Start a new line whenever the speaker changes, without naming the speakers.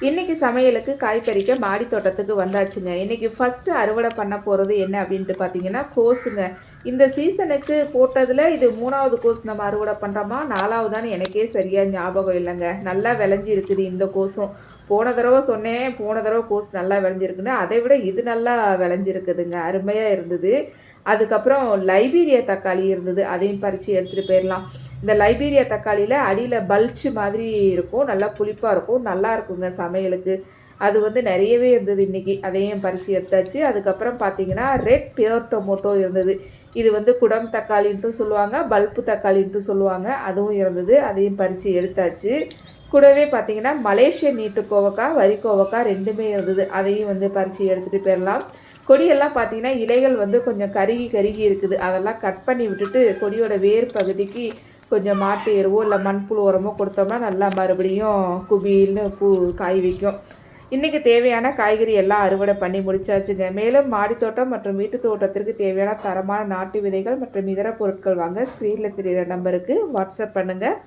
இன்றைக்கி சமையலுக்கு காய் பறிக்க மாடி தோட்டத்துக்கு வந்தாச்சுங்க. இன்றைக்கி ஃபஸ்ட்டு அறுவடை பண்ண போகிறது என்ன அப்படின்ட்டு பார்த்தீங்கன்னா, கோஸுங்க. இந்த சீசனுக்கு போட்டதில் இது 3வது கோஸ் நம்ம அறுவடை பண்ணுறோமா, 4வதான்னு எனக்கே சரியாக ஞாபகம் இல்லைங்க. நல்லா விளைஞ்சி இருக்குது இந்த கோஸும். போன தடவை சொன்னேன், போன தடவை கோஸ் நல்லா விளைஞ்சிருக்குன்னு. அதை விட இது நல்லா விளைஞ்சிருக்குதுங்க. அருமையாக இருந்தது. அதுக்கப்புறம் லைபீரியா தக்காளி இருந்தது. அதையும் பறித்து எடுத்துகிட்டு போயிடலாம். இந்த லைபீரியா தக்காளியில் அடியில் பல்ச்சு மாதிரி இருக்கும். நல்லா புளிப்பாக இருக்கும். நல்லா இருக்குங்க சமையலுக்கு. அது வந்து நிறையவே இருந்தது இன்றைக்கி. அதையும் பறித்து எடுத்தாச்சு. அதுக்கப்புறம் பார்த்திங்கன்னா ரெட் பியர் டொமோட்டோ இருந்தது. இது வந்து குடம் தக்காளின்ட்டும் சொல்லுவாங்க, பல்ப்பு தக்காளின்ட்டும் சொல்லுவாங்க. அதுவும் இருந்தது. அதையும் பறித்து எடுத்தாச்சு. கூடவே பார்த்திங்கன்னா மலேசியன் நீட்டு கோவக்காய், வரி கோவக்காய் 2மே இருந்தது. அதையும் வந்து பறித்து எடுத்துகிட்டு போயிடலாம். கொடியெல்லாம் பார்த்திங்கன்னா இலைகள் வந்து கொஞ்சம் கருகி இருக்குது. அதெல்லாம் கட் பண்ணி விட்டுட்டு கொடியோட வேர் பகுதிக்கு கொஞ்சம் மாட்டு எருவோ இல்லை மண்புழு உரமோ கொடுத்தோம்னா நல்லா மறுபடியும் குபில்னு காய் வைக்கும். இன்றைக்கி தேவையான காய்கறி எல்லாம் அறுவடை பண்ணி முடிச்சாச்சுங்க. மேலும் மாடித்தோட்டம் மற்றும் வீட்டு தோட்டத்திற்கு தேவையான தரமான நாட்டு விதைகள் மற்றும் இதர பொருட்கள் வாங்க ஸ்க்ரீனில் தெரிகிற நம்பருக்கு வாட்ஸ்அப் பண்ணுங்கள்.